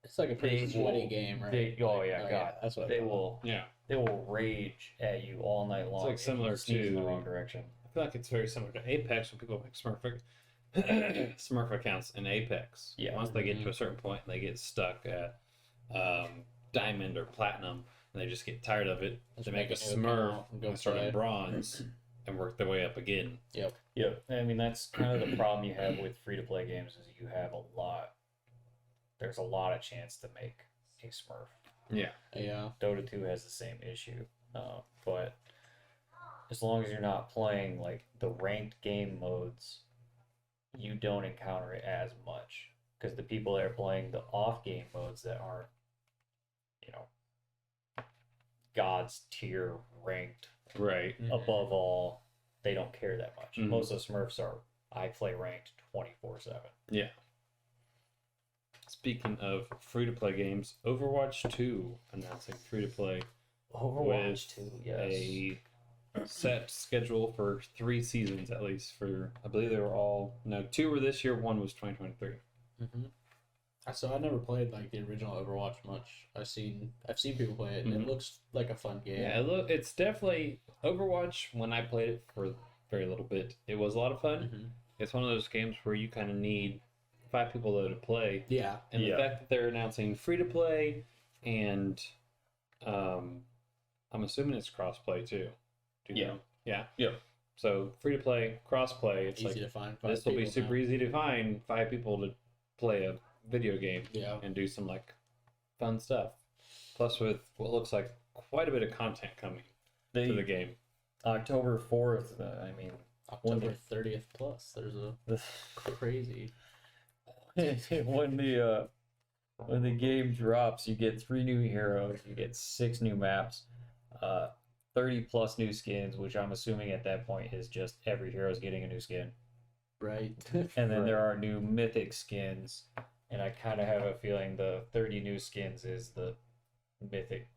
It's like a pretty They sweaty will- game, right? They, God, that's what they I thought. will Yeah. they will rage at you all night long. like if you similar sneeze in the to- wrong direction. I feel like it's very similar to Apex when people make Smurf accounts in Apex. Yeah. Once they get to a certain point and they get stuck at diamond or platinum and they just get tired of it, Just they make a make a new Smurf account and go and start play. in bronze and work their way up again. Yeah, I mean that's kind of the problem you have with free to play games is you have there's a lot of chance to make a Smurf. Yeah. Yeah. Dota 2 has the same issue, but as long as you're not playing like the ranked game modes, you don't encounter it as much because the people that are playing the off game modes that aren't, you know, God's tier ranked Right. above all, they don't care that much. Mhm. Most of the Smurfs are, I play ranked 24/7. Yeah. Speaking of free to play games, Overwatch 2 announcing free to play Overwatch 2, yes. a set schedule for 3 seasons at least. For I believe they were all 2 were this year, 1 was 2023. Mm-hmm. So I never played like the original Overwatch much. I've seen people play it, and Mhm. it looks like a fun game. Yeah, it's definitely Overwatch. When I played it for very little bit, it was a lot of fun. Mhm. It's one of those games where you kind of need 5 people though to play. Yeah. And the Yeah. fact that they're announcing free to play, and I'm assuming it's crossplay too. Do you Yeah. know? Yeah. Yep. So free to play, crossplay. It's Easy like to find. this will be super easy to find 5 people to play a video game Yeah. and do some like fun stuff. Plus, with what looks like quite a bit of content coming to the game. October 4th, I mean, October 30th plus. There's a crazy. when the game drops, you get 3 new heroes, you get 6 new maps, 30 plus new skins, which I'm assuming at that point is just every hero's getting a new skin. Right. And then there are new mythic skins, and I kind of have a feeling the 30 new skins is the mythic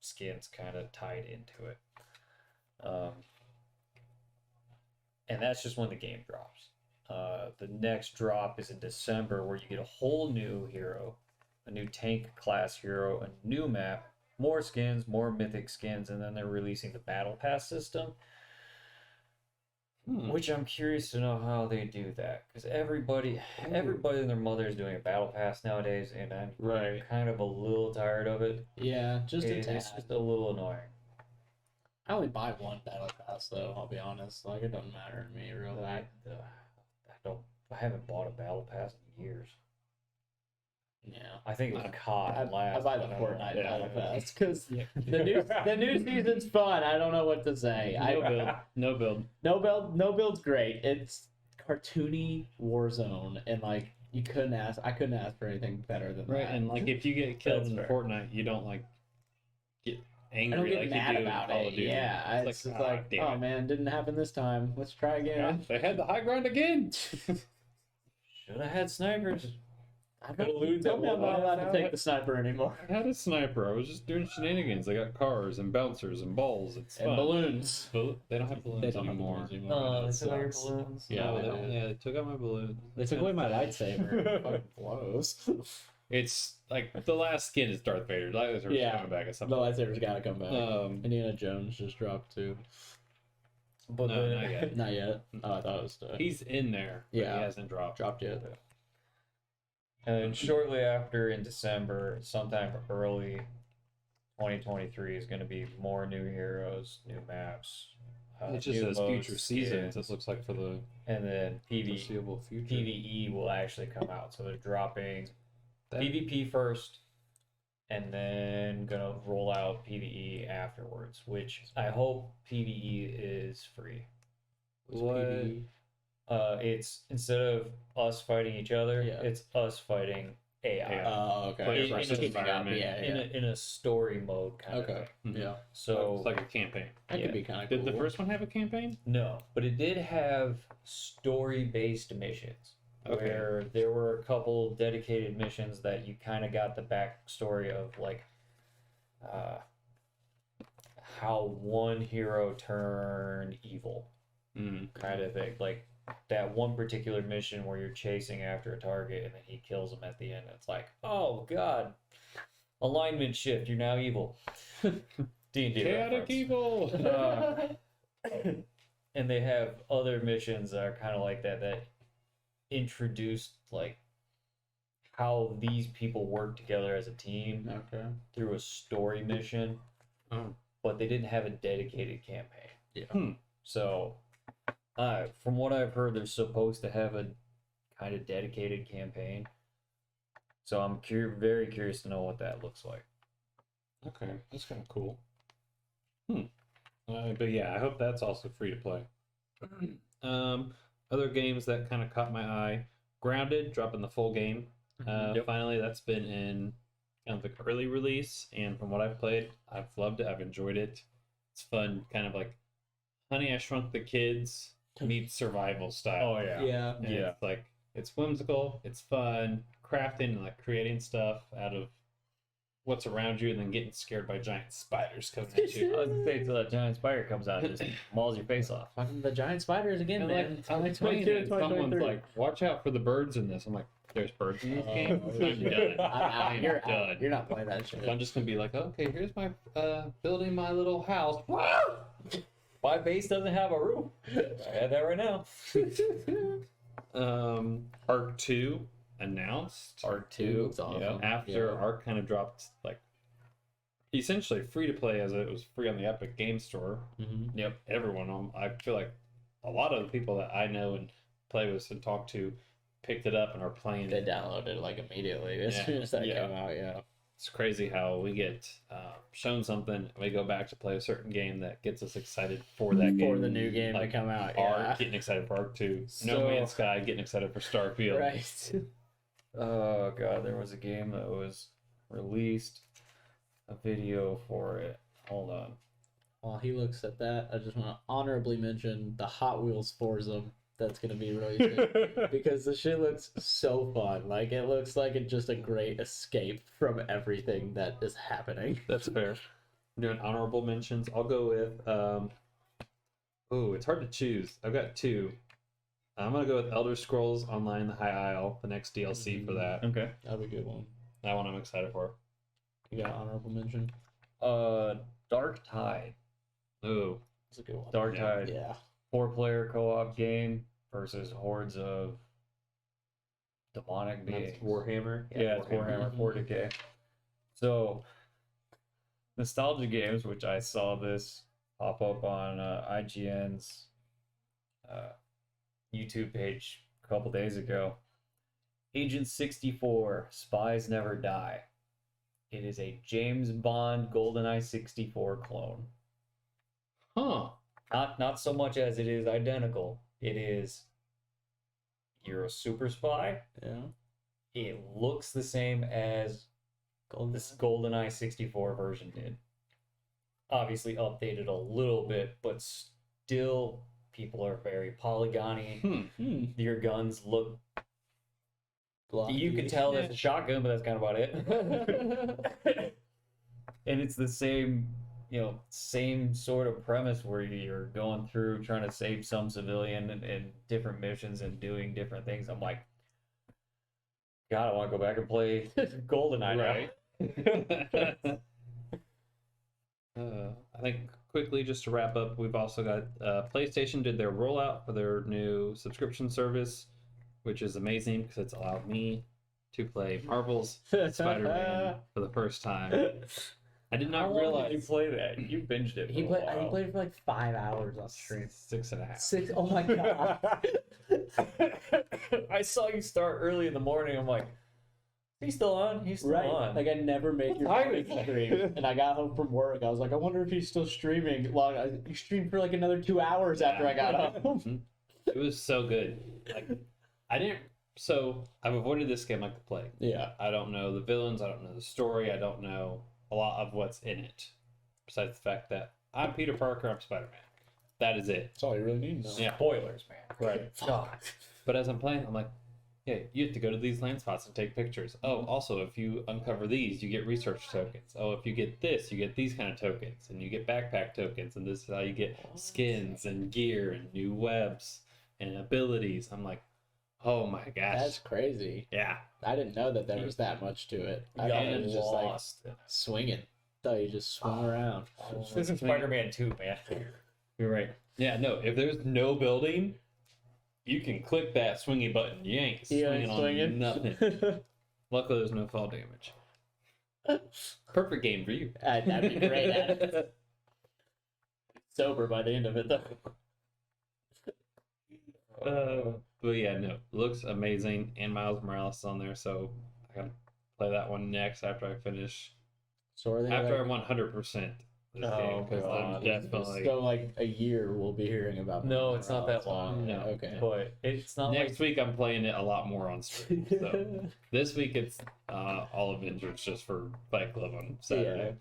skins kind of tied into it. And that's just when the game drops. The next drop is in December, where you get a whole new hero, a new tank class hero, a new map, more skins, more mythic skins, and then they're releasing the battle pass system. Which I'm curious to know how they do that, because everybody and their mother is doing a battle pass nowadays, and I'm kind of a little tired of it. Yeah, just a tad. It's just a little annoying. I only buy one battle pass though. I'll be honest. Like it doesn't matter to me really. I haven't bought a battle pass in years. Yeah. I think it was COD last. I buy the Fortnite battle pass because the new season's fun. I don't know what to say. No build. No build's great. It's cartoony Warzone, and like I couldn't ask for anything better than Right, that. and like if you get killed That's in fair. Fortnite, you don't like get angry I don't get like mad you do about in Call it. of Duty. Yeah, it's just like, damn oh it. man, didn't happen this time. Let's try again. They had the high ground again. Should have had snipers. I don't tell me I'm not allowed to take the sniper anymore. I had a sniper. I was just doing shenanigans. I got cars and bouncers and balls. It's And fun. balloons. They don't have balloons They don't have anymore. balloons anymore. They That took out your sucks. balloons. Yeah, They took out my balloons. They took away my lightsaber. It fucking blows. It's like the last skin is Darth Vader. Lightsaber's Yeah. coming back at some The point. lightsaber's gotta come back. Indiana Jones just dropped too. But No, then, not yet. Not yet. Oh, I thought it was He's in there. But Yeah. he hasn't dropped. dropped yet. and then shortly after in December, sometime early 2023 is going to be more new heroes, new maps. It just new says modes, future seasons. skins, It looks like for the and then foreseeable future. PVE will actually come out. So they're dropping That- PvP first, and then gonna roll out PvE afterwards. Which I hope PvE is free. What? It's instead of us fighting each other, Yeah. it's us fighting AI. Yeah. Oh, okay. Player In- versus in- environment. Yeah, In a story mode kind of Okay. thing. Mhm. Yeah. So It's like a campaign. That Yeah. could be kind of cool. Did the first one have a campaign? no, but it did have story-based missions Okay. where there were a couple dedicated missions that you kind of got the backstory of like how one hero turned evil Mm. kind of thing. Like that one particular mission where you're chasing after a target and then he kills him at the end. It's like, oh god, alignment shift. You're now evil. D&D Chaotic reference. evil. And they have other missions that are kind of like that introduced like how these people work together as a team Okay. through a story mission, Oh. but they didn't have a dedicated campaign. Yeah. So, from what I've heard, they're supposed to have a kind of dedicated campaign. So I'm very curious to know what that looks like. Okay, that's kind of cool. But yeah, I hope that's also free to play. Other games that kind of caught my eye: Grounded, dropping the full game. Yep. Finally, that's been in kind of the early release, and from what I've played, I've loved it. I've enjoyed it. It's fun, kind of like Honey, I Shrunk the Kids meets survival style. Oh yeah. Yeah. And Yeah. it's like it's whimsical, it's fun, crafting and like creating stuff out of what's around you, and then getting scared by giant spiders coming at I you. was gonna say till that giant spider comes out and just mauls your face off. Fucking the giant spiders again, And man. like, I'm playing it, and someone's like, "Watch out for the birds in this." I'm like, "There's birds in this game." I'm done. I'm You're done. out. You're not playing that shit. I'm just gonna be like, "Okay, here's my building my little house." My base doesn't have a roof. I have that right now. Arc 2 announced. Arc Two 2. looks awesome. Yeah. After Yeah. Arc kind of dropped like essentially free to play, as it was free on the Epic Game Store. Mm-hmm. Yep. Everyone, I feel like a lot of the people that I know and play with and talk to picked it up and are playing They it. downloaded it like immediately as Yeah. soon as that Yeah. came out. Yeah. It's crazy how we get shown something, and we go back to play a certain game that gets us excited for that game. For the new game Like to come out. Arc, Yeah. getting excited for Arc 2. No So- Man's Sky, getting excited for Starfield. Right. Oh god, there was a game that was released, a video for it. Hold on. While he looks at that, I just want to honorably mention the Hot Wheels Forza that's going to be released because the shit looks so fun. Like, it looks like it's just a great escape from everything that is happening. That's fair. Doing honorable mentions. I'll go with. It's hard to choose. I've got two. I'm gonna go with Elder Scrolls Online: The High Isle, the next DLC for that. Okay. That'll be a good one. That one I'm excited for. You got an honorable mention? Dark Tide. Ooh, It's a good one. Dark Yeah. Tide. Yeah. 4-player co-op game versus hordes of demonic beings. that's Warhammer. Yeah, it's Warhammer Mhm. 40K. So, nostalgia games, which I saw this pop up on IGN's YouTube page a couple days ago. Agent 64, Spies Never Die. It is a James Bond GoldenEye 64 clone. Huh. Not so much as it is identical. It is you're a super spy. Yeah. It looks the same as this GoldenEye 64 version did. Obviously updated a little bit, but still people are very polygony. Your guns look you can tell that's a shotgun, but that's kind of about it. And it's the same, same sort of premise where you're going through trying to save some civilian and different missions and doing different things. I'm like, God, I want to go back and play GoldenEye now. I think quickly, just to wrap up, we've also got PlayStation did their rollout for their new subscription service, which is amazing because it's allowed me to play Marvel's Spider-Man for the first time. I did How not long did you realize play that? You binged it. He for a played. He while. played for like 5 hours on stream. 6.5. 6. Oh my god. I saw you start early in the morning. I'm like, he's still on. He's still Right. on. Like I never made your What morning time is it? stream, and I got home from work. I was like, I wonder if he's still streaming. You streamed for like another 2 hours after I got home. It was so good. Like I didn't. So I've avoided this game like the plague. Yeah. I don't know the villains. I don't know the story. I don't know a lot of what's in it. Besides the fact that I'm Peter Parker. I'm Spider-Man. That is it. That's all you really need. Though. Yeah. Spoilers, man. Right. God. But as I'm playing, I'm like, yeah, you have to go to these land spots and take pictures. Oh, also, if you uncover these, you get research tokens. Oh, if you get this, you get these kind of tokens, and you get backpack tokens, and this is how you get skins and gear and new webs and abilities. I'm like, oh my gosh. That's crazy. Yeah. I didn't know that there was that much to it. I You thought got it was just like lost. swinging. Thought you just swung around. This is Spider-Man 2, man. You're right. Yeah, no, if there's no building, you can click that swingy button. You ain't swinging on nothing. Luckily, there's no fall damage. Perfect game for you. That'd be great at it. Sober by the end of it, though. But yeah, no, looks amazing, and Miles Morales is on there, so I gotta play that one next after I finish So are they after like, I 100% this Oh, game, because I'm God. definitely so like a year we'll be hearing about No, more it's not about that long. No. Okay. But it's not next like week I'm playing it a lot more on stream. So this week it's all Avengers just for Fight Club on Saturday.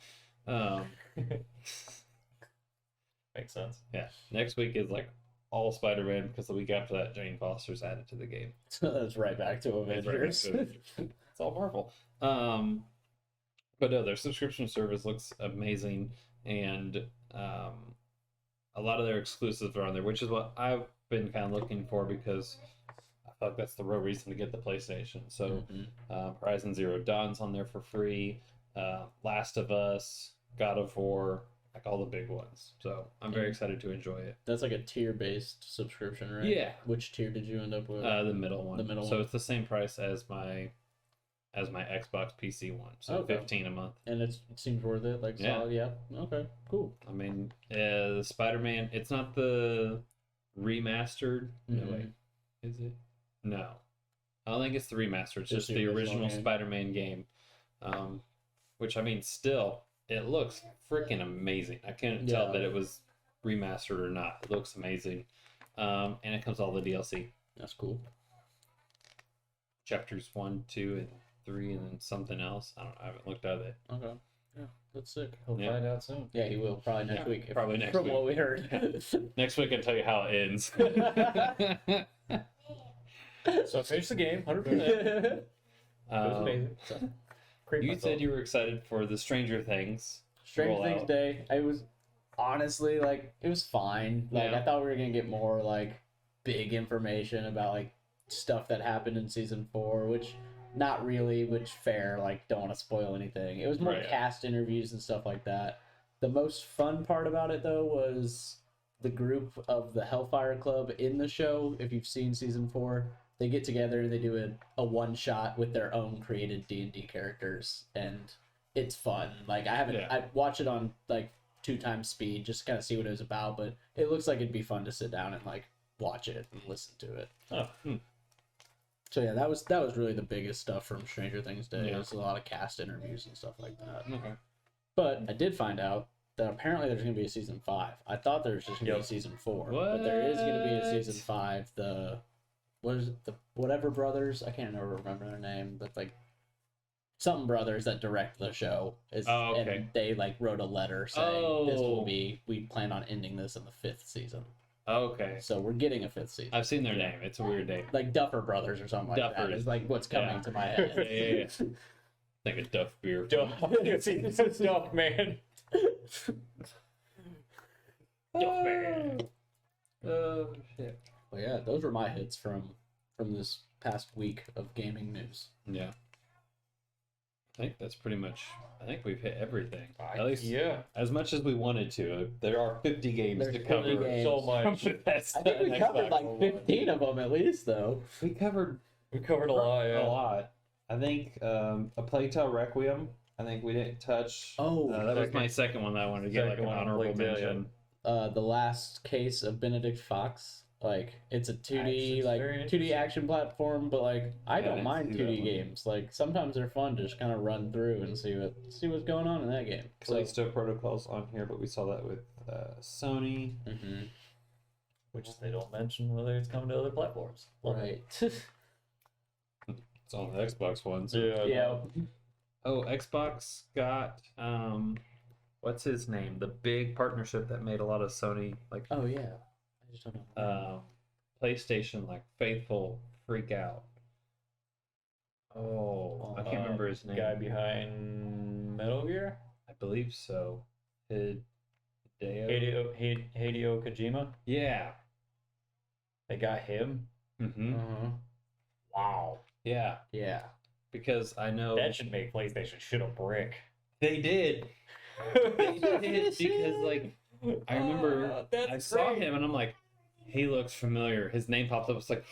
makes sense. Yeah, next week is like all Spider-Man because the week after that Jane Foster's added to the game. So that's right back to It's right back Avengers. to Avengers. It's all Marvel. But no, their subscription service looks amazing, and a lot of their exclusives are on there, which is what I've been kind of looking for because I feel like that's the real reason to get the PlayStation. So, Horizon Zero Dawn's on there for free. Last of Us, God of War, like all the big ones. So I'm very excited to enjoy it. That's like a tier-based subscription, right? Yeah. Which tier did you end up with? The middle one. The middle so one. it's the same price as my Xbox PC one. So Okay. 15 a month. And it seems worth it. Like Yeah. solid. Yeah. Okay. Cool. I mean, the Spider-Man. It's not the remastered. No Mhm. wait, is it? No, I don't think it's the remastered. It's Just just the the original original game. Spider-Man game. Which I mean, still, it looks freaking amazing. I couldn't tell Yeah. that it was remastered or not. It looks amazing, and it comes with all the DLC. That's cool. Chapters 1, 2, and 3, and then something else. I haven't looked at it. Okay. Yeah. That's sick. He'll Yeah. find out soon. Yeah, he will probably next Yeah, week. probably next from week. what we heard. Next week, I'll tell you how it ends. So finish the game, 100%. It was Um, amazing. So, creep you myself. said you were excited for the Stranger Things. Stranger rollout. Things Day. I was honestly like it was fine. Like Yeah. I thought we were gonna get more like big information about like stuff that happened in season 4, which not really, which fair, like don't want to spoil anything. It was more Right. cast interviews and stuff like that. The most fun part about it though was the group of the Hellfire Club in the show. If you've seen season 4, they get together and they do a one shot with their own created D&D characters, and it's fun. Like Yeah. I watch it on like 2x speed just to kind of see what it was about, but it looks like it'd be fun to sit down and like watch it and listen to it. Oh, So yeah, that was really the biggest stuff from Stranger Things Day. Yeah. It was a lot of cast interviews and stuff like that. Okay. But I did find out that apparently there's going to be a season 5. I thought there was just going to be a Yep. season 4, but there is going to be a season What? 5. The what is it? The whatever brothers? I can't remember their name, but like something brothers that direct the show is, Oh, okay. and they like wrote a letter saying this will Oh. be. We plan on ending this in the 5th season, Okay. so we're getting a 5th season. I've seen their name. It's a weird name. Like Duffer Brothers or something like that Duffers. is like what's coming Yeah. to my head. Yeah. Like a Duff beer. Duff. This is Duff, man. Duff, man. Oh shit. Well, yeah, those were my hits from this past week of gaming news. Yeah. I think that's pretty much. I think we've hit everything. At least Yeah. as much as we wanted to. There are 50 games There's to 50 cover. games. So much. That's I think we the covered Xbox like One. 15 of them at least, though. We covered We covered a lot, yeah. a lot. I think a Playtale Requiem. I think we didn't touch. Oh, that was my second one that I wanted to get like Second an one, honorable Playtale, mention. The last case of Benedict Fox. Like it's a 2D Action's like very 2D interesting. action platform, but like I Yeah, I don't didn't mind see that 2D one. games. Like sometimes they're fun to just kind of run through and see what's going on in that game. So, Callisto Protocol's on here, but we saw that with Sony. mhm. Which they don't mention whether it's coming to other platforms. Love it. Right. It's on the Xbox One. So. Yeah. Yeah. Oh, Xbox got what's his name? The big partnership that made a lot of Sony like Oh yeah. I just don't know. PlayStation like faithful freak out. Oh, I can't remember his name. Guy behind Metal Gear? I believe so. Hideo. Hideo Kojima? Yeah. They got him? Mm-hmm. Uh-huh. Wow. Yeah, Yeah. because I know That should make PlayStation shit a brick. they did. They did because like I remember I saw him and I'm like, he looks familiar. His name popped up. It's like,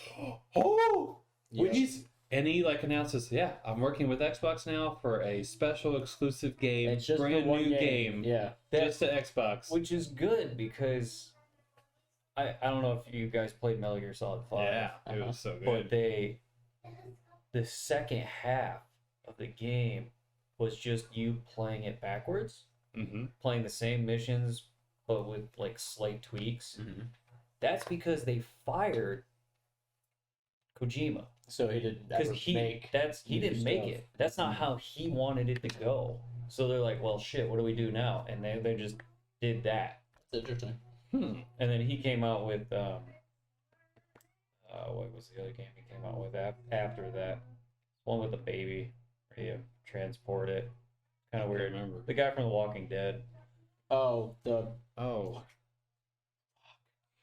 oh, Yeah. and he like announces, yeah, I'm working with Xbox now for a special exclusive game, It's just brand the one new game, Yeah. just to Xbox. Which is good because I don't know if you guys played Metal Gear Solid 5. Yeah, it was so But good. the second half of the game was just you playing it backwards, Mm-hmm. playing the same missions but with like slight tweaks. That's because they fired Kojima So he didn't because ever he make. he new didn't make stuff. it. That's not how he wanted it to go. So they're like, well, shit, what do we do now? And they just did that. That's interesting. And then he came out with what was the other game he came out with after that? One with a baby where you transport it. Kind of I weird. remember. The guy from The Walking Dead. Oh, Oh,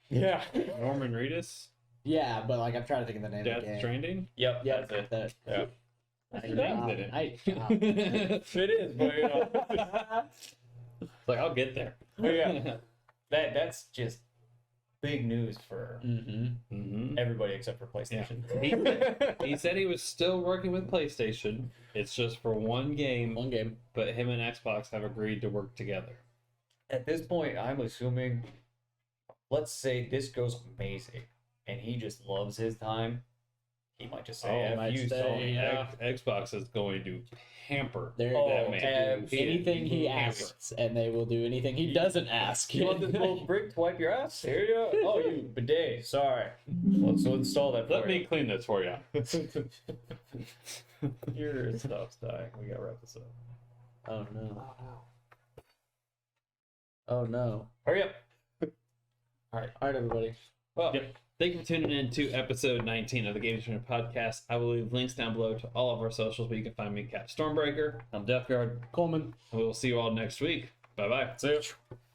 Yeah. Norman Reedus, yeah, but like I'm trying to think of the name of Death the game. Stranding. Yep. Yeah, That's it. that. Yeah. I, Your name's in it. It is, but you know. It's like I'll get there. But yeah. That's just big news for Mm-hmm. everybody except for PlayStation. He said he was still working with PlayStation. It's just for one game, One game. but him and Xbox have agreed to work together. At this point, I'm assuming, let's say this goes amazing, and he just loves his time. He might just say, Oh, "F might you, say, Sony." yeah. Xbox is going to hamper There you Oh, go. that man. Anything he hamper. asks, and they will do anything he doesn't ask. You want this little brick to wipe your ass? Here you go. Oh, you bidet. Sorry. Let's install that for Let me you. clean this for you. Your stuff's dying. We gotta wrap this up. Oh no. Oh no. Hurry up. All right, everybody. Well, Yep. Thank you for tuning in to episode 19 of the Gaming Trainer Podcast. I will leave links down below to all of our socials where you can find me, Cap Stormbreaker. I'm Death Guard. Coleman. We will see you all next week. Bye bye. See ya.